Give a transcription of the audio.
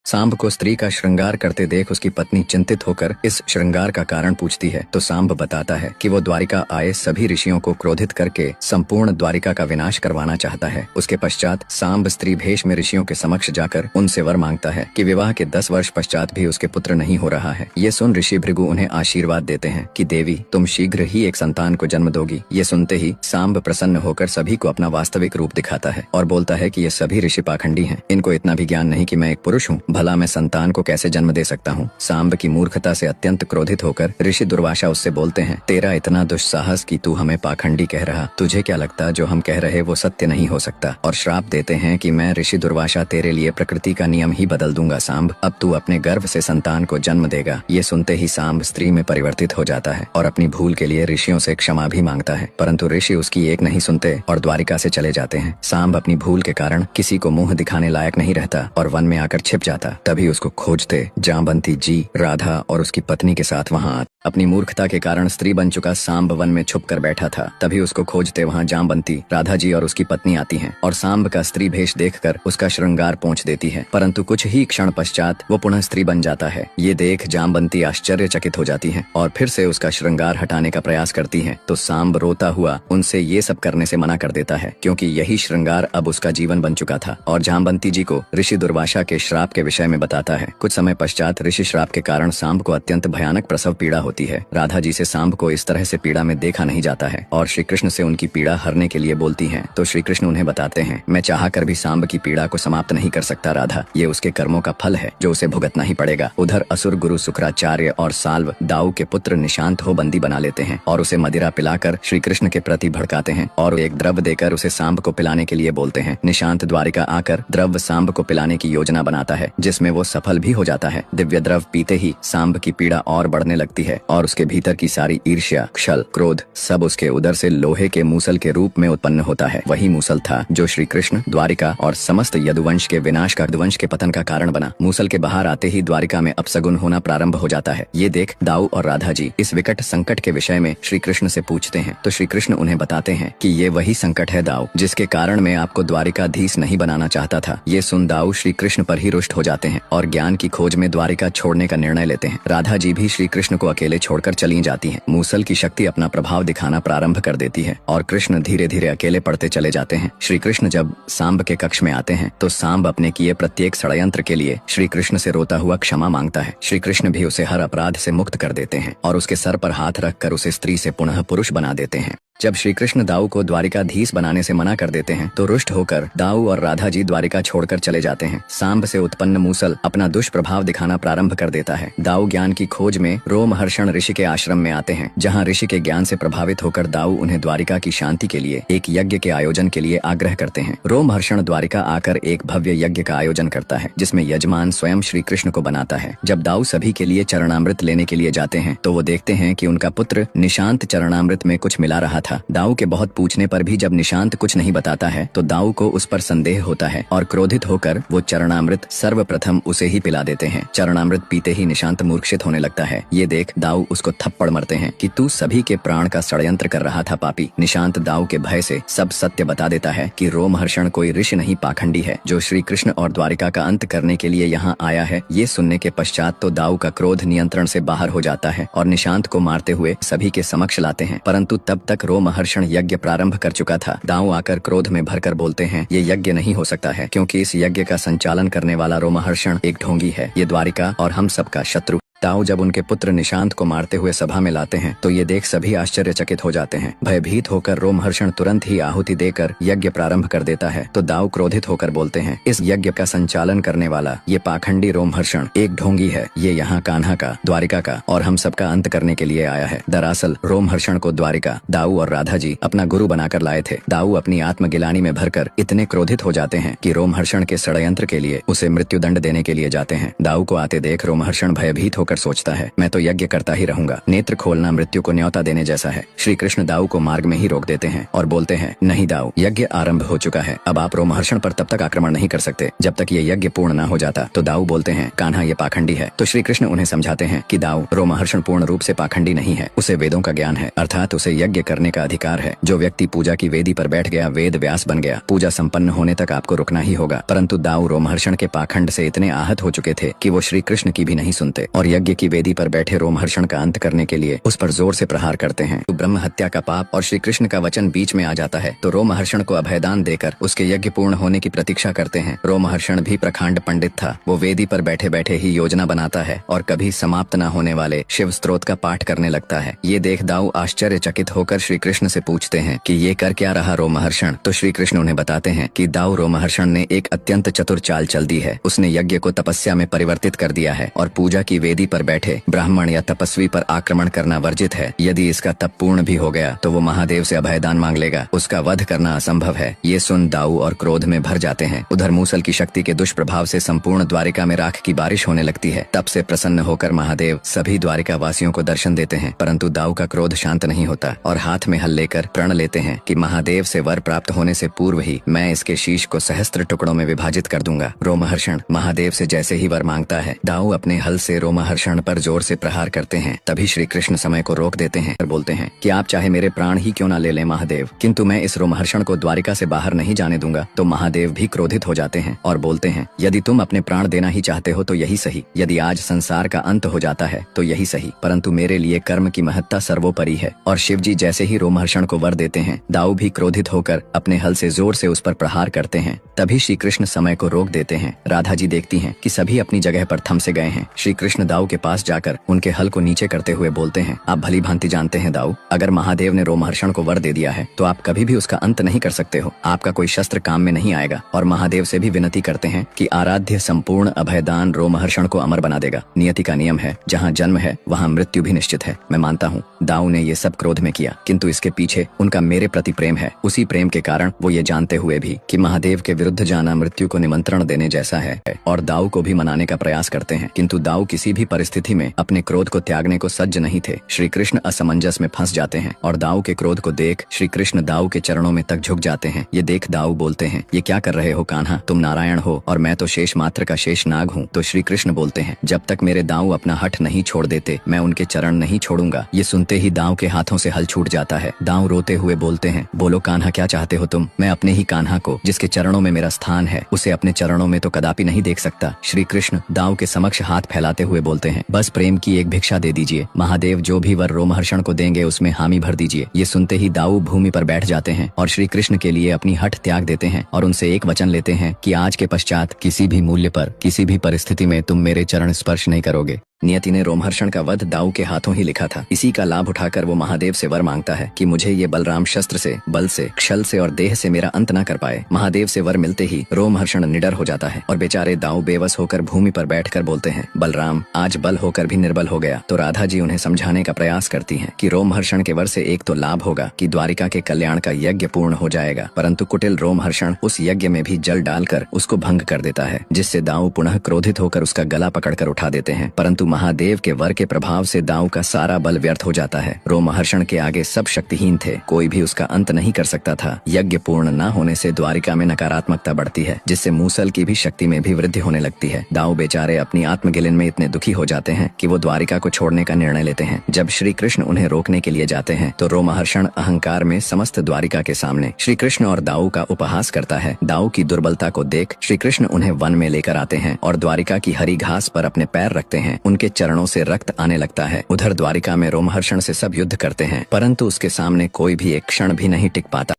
सांब को स्त्री का श्रृंगार करते देख उसकी पत्नी चिंतित होकर इस श्रृंगार का कारण पूछती है तो सांब बताता है कि वो द्वारिका आए सभी ऋषियों को क्रोधित करके संपूर्ण द्वारिका का विनाश करवाना चाहता है। उसके पश्चात सांब स्त्री भेष में ऋषियों के समक्ष जाकर उनसे वर मांगता है कि विवाह के 10 वर्ष पश्चात भी उसके पुत्र नहीं हो रहा है। ये सुन ऋषि भृगु उन्हें आशीर्वाद देते हैं कि देवी तुम शीघ्र ही एक संतान को जन्म दोगी। ये सुनते ही सांब प्रसन्न होकर सभी को अपना वास्तविक रूप दिखाता है और बोलता है कि ये सभी ऋषि पाखंडी हैं। इनको इतना भी ज्ञान नहीं कि मैं एक पुरुष हूँ, भला मैं संतान को कैसे जन्म दे सकता हूँ। सांब की मूर्खता से अत्यंत क्रोधित होकर ऋषि दुर्वासा उससे बोलते हैं, तेरा इतना दुस्साहस कि तू हमें पाखंडी कह रहा, तुझे क्या लगता जो हम कह रहे वो सत्य नहीं हो सकता। और श्राप देते हैं कि मैं ऋषि दुर्वासा तेरे लिए प्रकृति का नियम ही बदल दूंगा सांब, अब तू अपने गर्भ से संतान को जन्म देगा। ये सुनते ही सांब स्त्री में परिवर्तित हो जाता है और अपनी भूल के लिए ऋषियों से क्षमा भी मांगता है, परंतु ऋषि उसकी एक नहीं सुनते और द्वारिका से चले जाते हैं। सांब अपनी भूल के कारण किसी को मुंह दिखाने लायक नहीं रहता और वन में आकर छिप जाता। तभी उसको खोजते जामवंती जी, राधा और उसकी पत्नी के साथ वहाँ अपनी मूर्खता के कारण स्त्री बन चुका सांब वन में छुप कर बैठा था। तभी उसको खोजते वहाँ जामवंती, राधा जी और उसकी पत्नी आती हैं और सांब का स्त्री भेष देखकर उसका श्रृंगार पोंछ देती है, परंतु कुछ ही क्षण पश्चात वो पुनः स्त्री बन जाता है। ये देख जामवंती आश्चर्यचकित हो जाती है और फिर से उसका श्रृंगार हटाने का प्रयास करती है तो सांब रोता हुआ उनसे ये सब करने से मना कर देता है, क्योंकि यही श्रृंगार अब उसका जीवन बन चुका था। और जामवंती जी को ऋषि दुर्वासा के श्राप के विषय में बताता है। कुछ समय पश्चात ऋषि श्राप के कारण सांब को अत्यंत भयानक प्रसव पीड़ा होती है। राधा जी से सांब को इस तरह से पीड़ा में देखा नहीं जाता है और श्री कृष्ण से उनकी पीड़ा हरने के लिए बोलती हैं तो श्री कृष्ण उन्हें बताते हैं, मैं चाहकर भी सांब की पीड़ा को समाप्त नहीं कर सकता राधा, ये उसके कर्मों का फल है जो उसे भुगतना ही पड़ेगा। उधर असुर गुरु शुक्राचार्य और साल्व दाऊ के पुत्र निशांत हो बंदी बना लेते हैं और उसे मदिरा पिलाकर श्री कृष्ण के प्रति भड़काते हैं और एक द्रव्य देकर उसे सांब को पिलाने के लिए बोलते हैं। निशांत द्वारिका आकर द्रव्य सांब को पिलाने की योजना बनाता है, जिसमें वो सफल भी हो जाता है। दिव्य द्रव्य पीते ही सांब की पीड़ा और बढ़ने लगती है और उसके भीतर की सारी ईर्ष्या, क्षल, क्रोध सब उसके उदर से लोहे के मूसल के रूप में उत्पन्न होता है। वही मूसल था जो श्री कृष्ण, द्वारिका और समस्त यदुवंश के विनाश का, यदुवंश के पतन का कारण बना। मूसल के बाहर आते ही द्वारिका में अपसगुन होना प्रारंभ हो जाता है। ये देख दाऊ और राधा जी इस विकट संकट के विषय में श्री कृष्ण से पूछते हैं तो श्री कृष्ण उन्हें बताते हैं कि ये वही संकट है दाऊ, जिसके कारण मैं आपको द्वारिकाधीश नहीं बनाना चाहता था। ये सुन दाऊ श्री कृष्ण पर ही रुष्ट हो जाते हैं और ज्ञान की खोज में द्वारिका छोड़ने का निर्णय लेते हैं। राधा जी भी श्री कृष्ण को अकेले छोड़कर चली जाती हैं। मूसल की शक्ति अपना प्रभाव दिखाना प्रारंभ कर देती है और कृष्ण धीरे धीरे अकेले पड़ते चले जाते हैं। श्री कृष्ण जब सांब के कक्ष में आते हैं तो सांब अपने किए प्रत्येक षड्यंत्र के लिए श्री कृष्ण से रोता हुआ क्षमा मांगता है। श्री कृष्ण भी उसे हर अपराध से मुक्त कर देते हैं और उसके सर पर हाथ रखकर उसे स्त्री से पुनः पुरुष बना देते हैं। जब श्री कृष्ण दाऊ को द्वारिकाधीश बनाने से मना कर देते हैं तो रुष्ट होकर दाऊ और राधा जी द्वारिका छोड़कर चले जाते हैं। सांब से उत्पन्न मूसल अपना दुष्प्रभाव दिखाना प्रारंभ कर देता है। दाऊ ज्ञान की खोज में रोमहर्षण ऋषि के आश्रम में आते हैं, जहाँ ऋषि के ज्ञान से प्रभावित होकर दाऊ उन्हें द्वारिका की शांति के लिए एक यज्ञ के आयोजन के लिए आग्रह करते हैं। रोमहर्षण द्वारिका आकर एक भव्य यज्ञ का आयोजन करता है, जिसमें यजमान स्वयं श्री कृष्ण को बनाता है। जब दाऊ सभी के लिए चरणामृत लेने के लिए जाते हैं तो वो देखते हैं कि उनका पुत्र निशांत चरणामृत में कुछ मिला रहा था। दाऊ के बहुत पूछने पर भी जब निशांत कुछ नहीं बताता है तो दाऊ को उस पर संदेह होता है और क्रोधित होकर वो चरणामृत सर्वप्रथम उसे ही पिला देते हैं। चरणामृत पीते ही निशांत मूर्छित होने लगता है। ये देख दाऊ उसको थप्पड़ मारते हैं कि तू सभी के प्राण का षड्यंत्र कर रहा था पापी। निशांत दाऊ के भय से सब सत्य बता देता है कि रोमहर्षण कोई ऋषि नहीं, पाखंडी है जो श्री कृष्ण और द्वारिका का अंत करने के लिए यहाँ आया है। ये सुनने के पश्चात तो दाऊ का क्रोध नियंत्रण से बाहर हो जाता है और निशांत को मारते हुए सभी के समक्ष लाते हैं, परंतु तब तक रोमहर्षण यज्ञ प्रारंभ कर चुका था। दाऊ आकर क्रोध में भरकर बोलते हैं, ये यज्ञ नहीं हो सकता है, क्योंकि इस यज्ञ का संचालन करने वाला रोमहर्षण एक ढोंगी है। ये द्वारिका और हम सबका शत्रु। दाऊ जब उनके पुत्र निशांत को मारते हुए सभा में लाते हैं तो ये देख सभी आश्चर्यचकित हो जाते हैं। भयभीत होकर रोमहर्षण तुरंत ही आहुति देकर यज्ञ प्रारंभ कर देता है तो दाऊ क्रोधित होकर बोलते हैं, इस यज्ञ का संचालन करने वाला ये पाखंडी रोमहर्षण एक ढोंगी है। ये यहाँ कान्हा का, द्वारिका का और हम सबका अंत करने के लिए आया है। दरअसल रोमहर्षण को द्वारिका, दाऊ और राधा जी अपना गुरु बनाकर लाए थे। दाऊ अपनी आत्मगिलानी में भरकर इतने क्रोधित हो जाते हैं कि रोमहर्षण के षड्यंत्र के लिए उसे मृत्युदंड देने के लिए जाते हैं। दाऊ को आते देख रोमहर्षण भयभीत होकर होकर सोचता है, मैं तो यज्ञ करता ही रहूंगा। नेत्र खोलना मृत्यु को न्योता देने जैसा है। श्री कृष्ण दाऊ को मार्ग में ही रोक देते हैं और बोलते हैं, नहीं दाऊ, यज्ञ आरंभ हो चुका है, अब आप रोमहर्षण पर तब तक आक्रमण नहीं कर सकते जब तक ये यज्ञ पूर्ण न हो जाता। तो दाऊ बोलते हैं, कान्हा ये पाखंडी है। तो श्री कृष्ण उन्हें समझाते हैं कि दाऊ, रोमहर्षण पूर्ण रूप से पाखंडी नहीं है, उसे वेदों का ज्ञान है, अर्थात उसे यज्ञ करने का अधिकार है। जो व्यक्ति पूजा की वेदी पर बैठ गया वेद व्यास बन गया। पूजा संपन्न होने तक आपको रुकना ही होगा। परंतु दाऊ रोमहर्षण के पाखंड से इतने आहत हो चुके थे कि वो श्री कृष्ण की भी नहीं सुनते और यज्ञ की वेदी पर बैठे रोमहर्षण का अंत करने के लिए उस पर जोर से प्रहार करते हैं। तो ब्रह्म हत्या का पाप और श्री कृष्ण का वचन बीच में आ जाता है। तो रोमहर्षण को अभयदान देकर उसके यज्ञ पूर्ण होने की प्रतीक्षा करते हैं। रोमहर्षण भी प्रखंड पंडित था। वो वेदी पर बैठे बैठे ही योजना बनाता है और कभी समाप्त न होने वाले शिव स्तोत्र का पाठ करने लगता है। ये देख दाऊ आश्चर्यचकित होकर श्री कृष्ण से पूछते हैं कि ये कर क्या रहा रोमहर्षण। तो श्री कृष्ण उन्हें बताते हैं कि दाऊ, रोमहर्षण ने एक अत्यंत चतुर चाल चल दी है। उसने यज्ञ को तपस्या में परिवर्तित कर दिया है और पूजा की वेदी पर बैठे ब्राह्मण या तपस्वी पर आक्रमण करना वर्जित है। यदि इसका तप पूर्ण भी हो गया तो वो महादेव से अभयदान मांग लेगा। उसका वध करना असंभव है। ये सुन दाऊ और क्रोध में भर जाते हैं। उधर मूसल की शक्ति के दुष्प्रभाव से संपूर्ण द्वारिका में राख की बारिश होने लगती है। तब से प्रसन्न होकर महादेव सभी द्वारिका वासियों को दर्शन देते हैं। परंतु दाऊ का क्रोध शांत नहीं होता और हाथ में हल लेकर प्रण लेते हैं कि महादेव से वर प्राप्त होने से पूर्व ही मैं इसके शीश को सहस्त्र टुकड़ों में विभाजित कर दूंगा। रोमहर्षण महादेव से जैसे ही वर मांगता है, दाऊ अपने हल से रोमहर्षण पर जोर से प्रहार करते हैं। तभी श्री कृष्ण समय को रोक देते हैं और बोलते हैं कि आप चाहे मेरे प्राण ही क्यों न ले लें महादेव, किंतु मैं इस रोमहर्षण को द्वारिका से बाहर नहीं जाने दूंगा। तो महादेव भी क्रोधित हो जाते हैं और बोलते हैं, यदि तुम अपने प्राण देना ही चाहते हो तो यही सही। यदि आज संसार का अंत हो जाता है तो यही सही, परंतु मेरे लिए कर्म की महत्ता सर्वोपरि है। और शिव जी जैसे ही रोमहर्षण को वर देते हैं, दाऊ भी क्रोधित होकर अपने हल से जोर से उस पर प्रहार करते हैं। तभी श्री कृष्ण समय को रोक देते हैं। राधा जी देखती हैं कि सभी अपनी जगह पर थम से गए हैं। श्री कृष्ण दाऊ के पास जाकर उनके हल को नीचे करते हुए बोलते हैं, आप भली भांति जानते हैं दाऊ, अगर महादेव ने रोमहर्षण को वर दे दिया है तो आप कभी भी उसका अंत नहीं कर सकते हो। आपका कोई शस्त्र काम में नहीं आएगा। और महादेव से भी विनती करते हैं कि आराध्य संपूर्ण अभयदान रोमहर्षण को अमर बना देगा। नियति का नियम है, जहाँ जन्म है वहाँ मृत्यु भी निश्चित है। मैं मानता हूँ दाऊ ने ये सब क्रोध में किया, किंतु इसके पीछे उनका मेरे प्रति प्रेम है। उसी प्रेम के कारण वो ये जानते हुए भी कि महादेव के विरुद्ध जाना मृत्यु को निमंत्रण देने जैसा है और दाऊ को भी मनाने का प्रयास करते हैं। किंतु दाऊ किसी भी परिस्थिति में अपने क्रोध को त्यागने को सज्ज नहीं थे। श्री कृष्ण असमंजस में फंस जाते हैं और दाऊ के क्रोध को देख श्री कृष्ण दाऊ के चरणों में तक झुक जाते हैं। ये देख दाऊ बोलते हैं, ये क्या कर रहे हो कान्हा, तुम नारायण हो और मैं तो शेष मात्र का शेष नाग हूँ। तो श्री कृष्ण बोलते हैं, जब तक मेरे दाऊ अपना हठ नहीं छोड़ देते मैं उनके चरण नहीं छोड़ूंगा। ये सुनते ही दाऊ के हाथों से हल छूट जाता है। दाऊ रोते हुए बोलते हैं, बोलो कान्हा क्या चाहते हो तुम। मैं अपने ही कान्हा को, जिसके चरणों में मेरा स्थान है, उसे अपने चरणों में तो कदापि नहीं देख सकता। श्री कृष्ण दाऊ के समक्ष हाथ फैलाते हुए बोलते हैं, बस प्रेम की एक भिक्षा दे दीजिए। महादेव जो भी वर रोमहर्षण को देंगे उसमें हामी भर दीजिए। ये सुनते ही दाऊ भूमि पर बैठ जाते हैं और श्री कृष्ण के लिए अपनी हठ त्याग देते हैं और उनसे एक वचन लेते हैं कि आज के पश्चात किसी भी मूल्य पर, किसी भी परिस्थिति में तुम मेरे चरण स्पर्श नहीं करोगे। नियति ने रोमहर्षण का वध दाऊ के हाथों ही लिखा था। इसी का लाभ उठाकर वो महादेव से वर मांगता है कि मुझे ये बलराम शस्त्र से, बल से, क्षल से और देह से मेरा अंत न कर पाए। महादेव से वर मिलते ही रोमहर्षण निडर हो जाता है और बेचारे दाऊ बेबस होकर भूमि पर बैठकर बोलते हैं, बलराम आज बल होकर भी निर्बल हो गया। तो राधा जी उन्हें समझाने का प्रयास करती हैं कि रोमहर्षण के वर से एक तो लाभ होगा कि द्वारिका के कल्याण का यज्ञ पूर्ण हो जाएगा, परंतु कुटिल रोमहर्षण उस यज्ञ में भी जल डालकर उसको भंग कर देता है, जिससे दाऊ पुनः क्रोधित होकर उसका गला पकड़कर उठा देते हैं। परंतु महादेव के वर के प्रभाव से दाऊ का सारा बल व्यर्थ हो जाता है। रोमहर्षण के आगे सब शक्तिहीन थे, कोई भी उसका अंत नहीं कर सकता था। यज्ञ पूर्ण न होने से द्वारिका में नकारात्मकता बढ़ती है, जिससे मूसल की भी शक्ति में भी वृद्धि होने लगती है। दाऊ बेचारे अपनी आत्मगिलन में इतने दुखी हो जाते हैं कि वो द्वारिका को छोड़ने का निर्णय लेते हैं। जब श्री कृष्ण उन्हें रोकने के लिए जाते हैं तो रोमहर्षण अहंकार में समस्त द्वारिका के सामने श्री कृष्ण और दाऊ का उपहास करता है। दाऊ की दुर्बलता को देख श्री कृष्ण उन्हें वन में लेकर आते हैं और द्वारिका की हरी घास पर अपने पैर रखते हैं। उनके चरणों से रक्त आने लगता है। उधर द्वारिका में रोमहर्षण से सब युद्ध करते हैं, परंतु उसके सामने कोई भी एक क्षण भी नहीं टिक पाता।